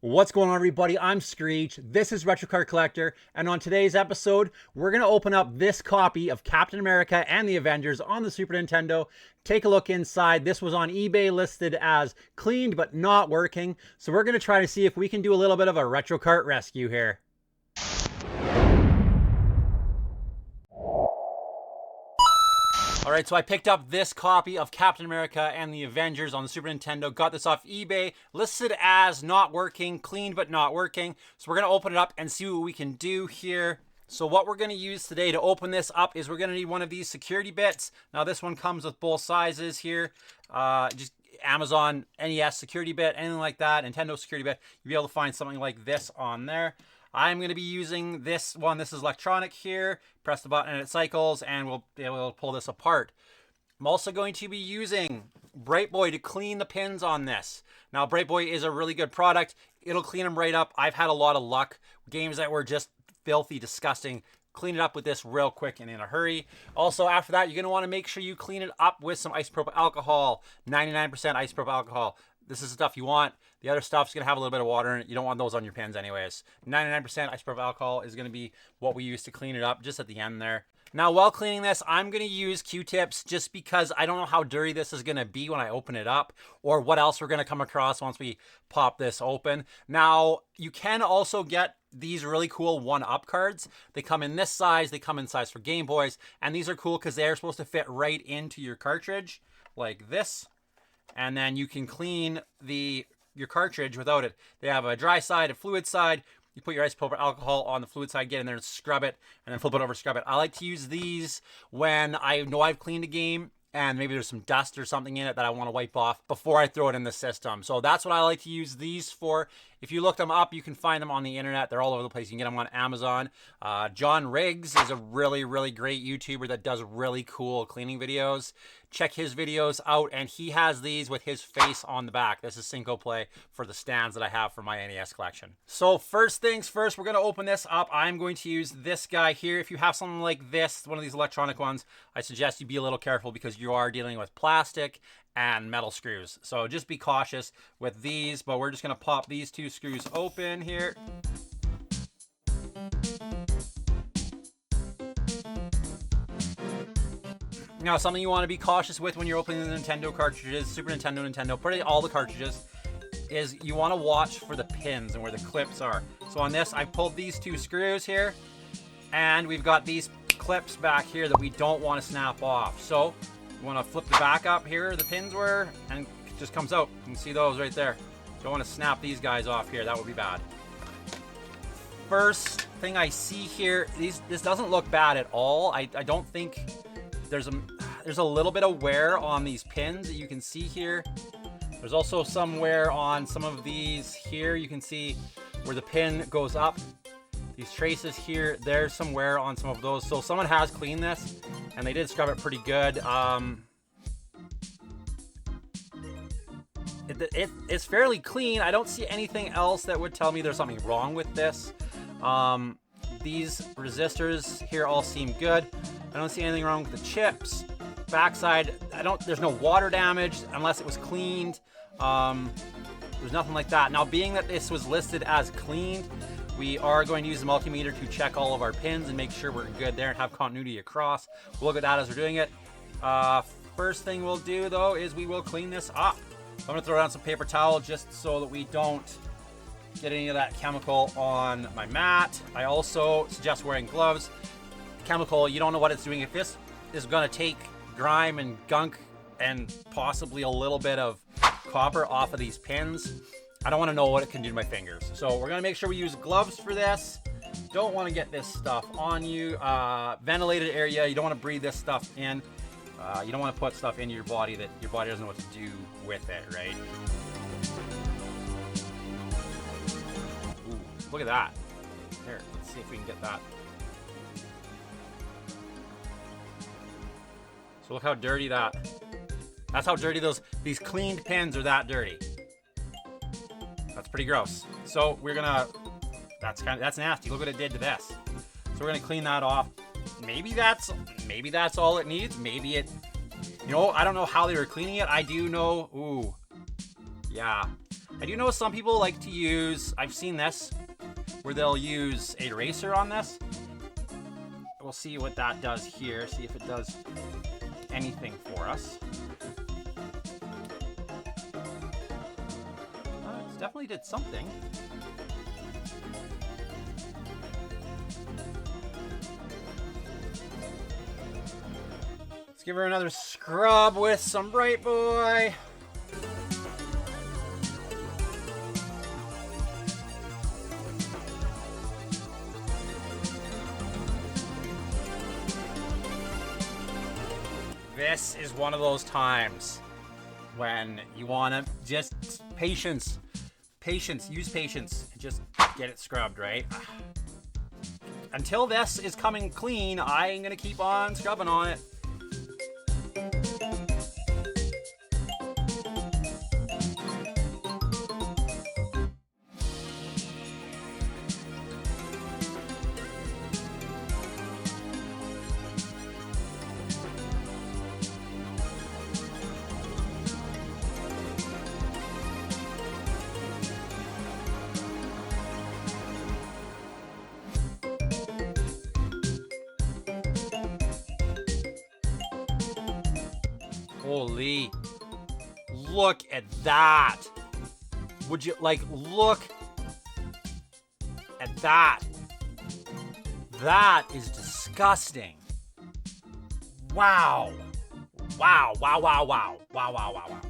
What's going on, everybody? I'm Screech. This is Retrocart Collector, and on today's episode, we're going to open up this copy of Captain America and the Avengers on the Super Nintendo. Take a look inside. This was on eBay listed as cleaned but not working, so we're going to try to see if we can do a little bit of a Retrocart Rescue here. Alright, so I picked up this copy of Captain America and the Avengers on the Super Nintendo. Got this off eBay, listed as not working, cleaned but not working. So we're going to open it up and see what we can do here. So what we're going to use today to open this up is we're going to need one of these security bits. Now this one comes with both sizes here. Just Amazon NES security bit, anything like that, Nintendo security bit. You'll be able to find something like this on there. I'm going to be using this one. This is electronic here. Press the button and it cycles, and we'll be able to pull this apart. I'm also going to be using Bright Boy to clean the pins on this. Now, Bright Boy is a really good product. It'll clean them right up. I've had a lot of luck. Games that were just filthy, disgusting, clean it up with this real quick and in a hurry. Also, after that, you're going to want to make sure you clean it up with some isopropyl alcohol, 99% isopropyl alcohol. This is the stuff you want. The other stuff's going to have a little bit of water in it. You don't want those on your pins anyways. 99% isopropyl alcohol is going to be what we use to clean it up just at the end there. Now, while cleaning this, I'm going to use Q-tips just because I don't know how dirty this is going to be when I open it up or what else we're going to come across once we pop this open. Now, you can also get these really cool 1-up cards. They come in this size. They come in size for Game Boys. And these are cool because they're supposed to fit right into your cartridge like this. And then you can clean your cartridge without it. They have a dry side, a fluid side. You put your isopropyl alcohol on the fluid side, get in there and scrub it, and then flip it over, scrub it. I like to use these when I know I've cleaned a game and maybe there's some dust or something in it that I want to wipe off before I throw it in the system. So that's what I like to use these for. If you look them up, you can find them on the internet. They're all over the place. You can get them on Amazon. John Riggs is a really, really great YouTuber that does really cool cleaning videos. Check his videos out, and he has these with his face on the back. This is Cinco Play for the stands that I have for my NES collection. So first things first, we're going to open this up. I'm going to use this guy here. If you have something like this, one of these electronic ones, I suggest you be a little careful because you are dealing with plastic and metal screws. So just be cautious with these, but we're just going to pop these two screws open here. Now, something you want to be cautious with when you're opening the Nintendo cartridges, Super Nintendo, Nintendo, pretty all the cartridges, is you want to watch for the pins and where the clips are. So on this, I've pulled these two screws here, and we've got these clips back here that we don't want to snap off. So you want to flip the back up here, the pins were, and it just comes out. You can see those right there. Don't want to snap these guys off here. That would be bad. First thing I see here, this doesn't look bad at all. I don't think there's a little bit of wear on these pins that you can see here. There's also some wear on some of these here. You can see where the pin goes up. These traces here, there's some wear on some of those. So someone has cleaned this, and they did scrub it pretty good. It's fairly clean. I don't see anything else that would tell me there's something wrong with this. These resistors here all seem good. I don't see anything wrong with the chips. Backside, there's no water damage unless it was cleaned. There's nothing like that. Now, being that this was listed as cleaned, we are going to use the multimeter to check all of our pins and make sure we're good there and have continuity across. We'll look at that as we're doing it. First thing we'll do, though, is we will clean this up. I'm going to throw down some paper towel just so that we don't get any of that chemical on my mat. I also suggest wearing gloves. Chemical, you don't know what it's doing. If this is going to take grime and gunk and possibly a little bit of copper off of these pins, I don't want to know what it can do to my fingers. So we're going to make sure we use gloves for this. Don't want to get this stuff on you. Ventilated area, you don't want to breathe this stuff in. You don't want to put stuff into your body that your body doesn't know what to do with it, right? Ooh, look at that. Here, let's see if we can get that. So look how dirty that's how dirty these cleaned pins are, that dirty. That's pretty gross. So we're gonna, that's nasty. Look what it did to this. So we're gonna clean that off. Maybe that's all it needs. Maybe it, I don't know how they were cleaning it. I do know, ooh, yeah. I do know some people like to use, I've seen this, where they'll use a eraser on this. We'll see what that does here, see if it does anything for us. It definitely did something. Let's give her another scrub with some Bright Boy. This is one of those times when you want to just patience, use patience, and just get it scrubbed, right? Until this is coming clean, I'm going to keep on scrubbing on it. Holy, look at that. Would you, like, look at that. That is disgusting. Wow. Wow, wow, wow, wow. Wow, wow, wow, wow.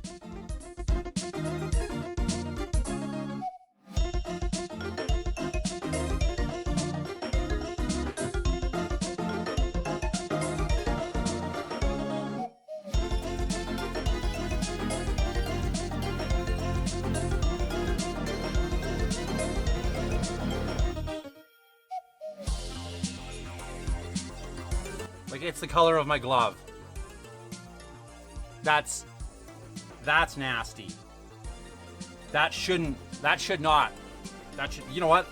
Like, it's the color of my glove. That's nasty. That should not. You know what?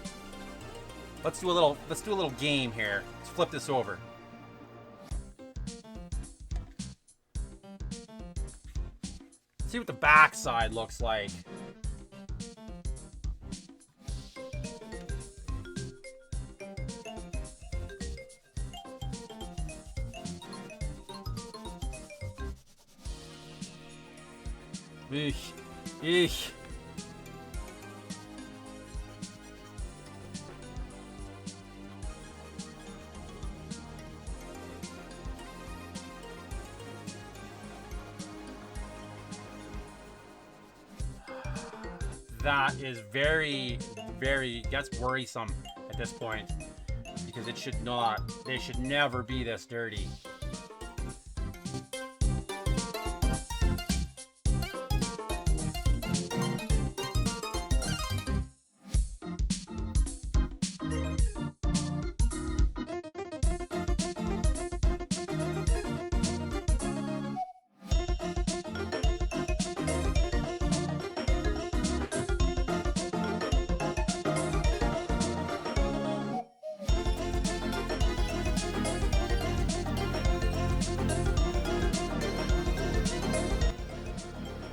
Let's do a little game here. Let's flip this over. See what the back side looks like. Eesh. Eesh. That is very, gets worrisome at this point, because they should never be this dirty.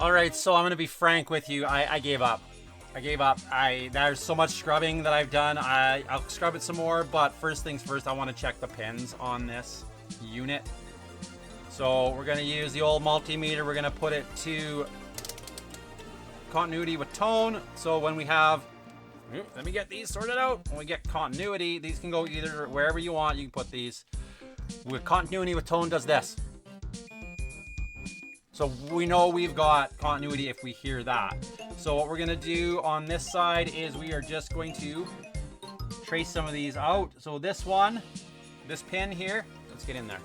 Alright, so I'm going to be frank with you. I gave up. There's so much scrubbing that I've done. I'll scrub it some more, but first things first, I want to check the pins on this unit. So we're going to use the old multimeter. We're going to put it to continuity with tone. So when we have, let me get these sorted out. When we get continuity, these can go either wherever you want. You can put these. With continuity with tone does this. So we know we've got continuity if we hear that. So what we're gonna do on this side is we are just going to trace some of these out. So this one, this pin here, let's get in there.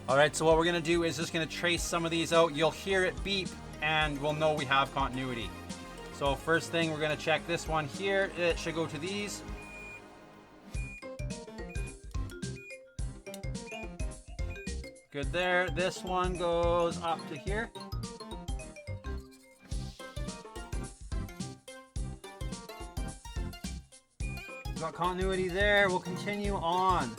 All right, so what we're gonna do is just gonna trace some of these out. You'll hear it beep and we'll know we have continuity. So first thing, we're gonna check this one here. It should go to these. Good there. This one goes up to here. Got continuity there. We'll continue on.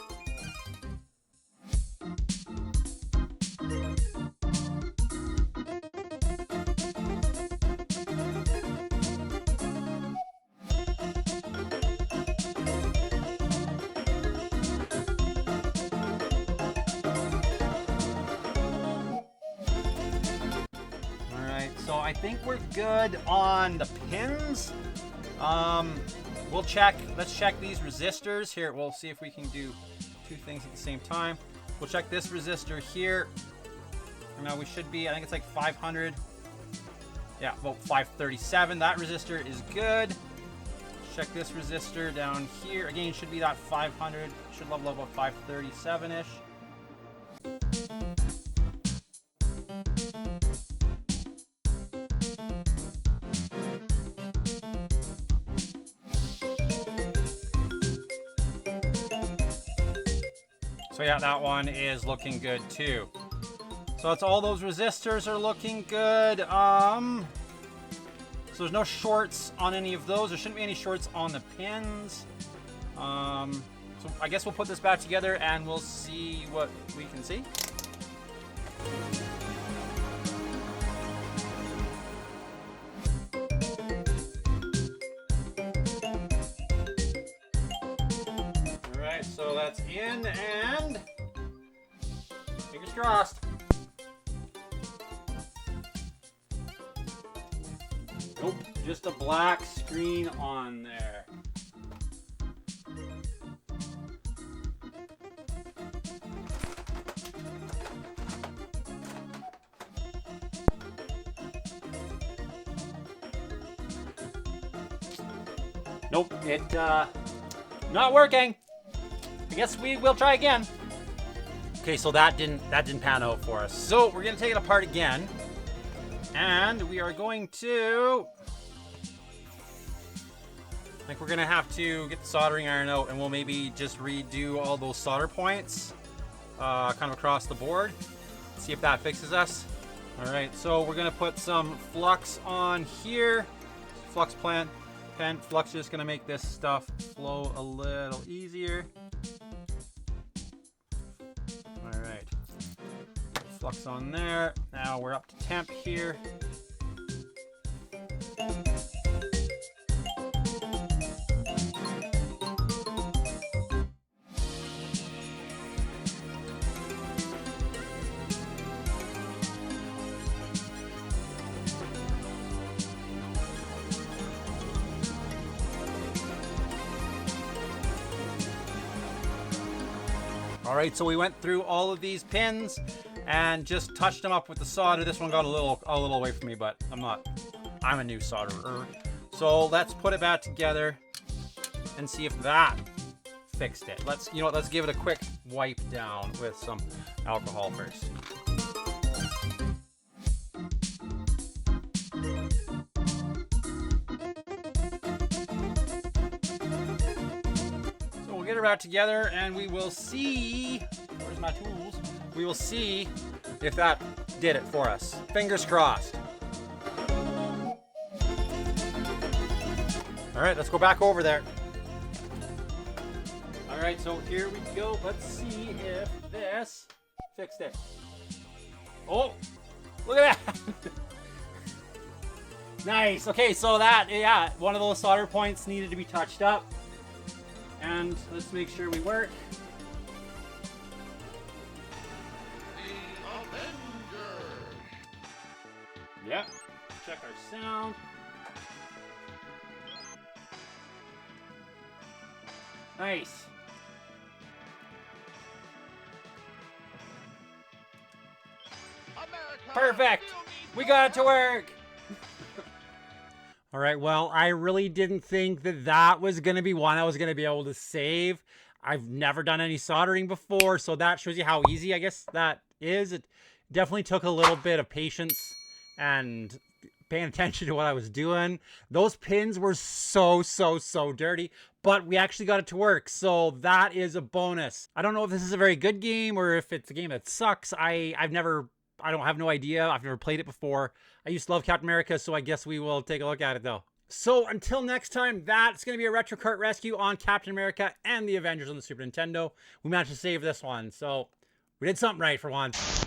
so I think we're good on the pins. We'll check, let's check these resistors here. We'll see if we can do two things at the same time. We'll check this resistor here. Now we should be, I think it's like 500. Yeah, about 537. That resistor is good. Check this resistor down here. Again, should be that 500. Should level up about 537-ish. So yeah, that one is looking good too. So that's all those resistors are looking good. So there's no shorts on any of those. There shouldn't be any shorts on the pins. So I guess we'll put this back together and we'll see what we can see. All right, so that's in and fingers crossed. Nope, just a black screen on there. Nope, it not working. I guess we will try again. Okay, so that didn't pan out for us. So we're gonna take it apart again. And we are going to, I think we're gonna have to get the soldering iron out and we'll maybe just redo all those solder points kind of across the board. See if that fixes us. All right, so we're gonna put some flux on here. Flux pen. Flux is just gonna make this stuff flow a little easier. All right. Flux on there. Now we're up to temp here. All right, so we went through all of these pins and just touched them up with the solder. This one got a little away from me, but I'm a new solderer. So let's put it back together and see if that fixed it. Let's give it a quick wipe down with some alcohol first. So we'll get it back together and we will see, where's my tools? We will see if that did it for us. Fingers crossed. All right, let's go back over there. All right, so here we go. Let's see if this fixed it. Oh, look at that. Nice. Okay, so that, yeah, one of those solder points needed to be touched up. And let's make sure we work. Yep. Check our sound. Nice. Perfect. We got it to work. All right. Well, I really didn't think that was going to be one I was going to be able to save. I've never done any soldering before, so that shows you how easy I guess that is. It definitely took a little bit of patience and paying attention to what I was doing. Those pins were so dirty, but we actually got it to work, so that is a bonus. I don't know if this is a very good game or if it's a game that sucks. I don't have no idea. I've never played it before. I used to love Captain America, so I guess we will take a look at it though. So until next time, that's going to be a Retrocart Rescue on Captain America and the Avengers on the Super Nintendo. We managed to save this one, so we did something right for once.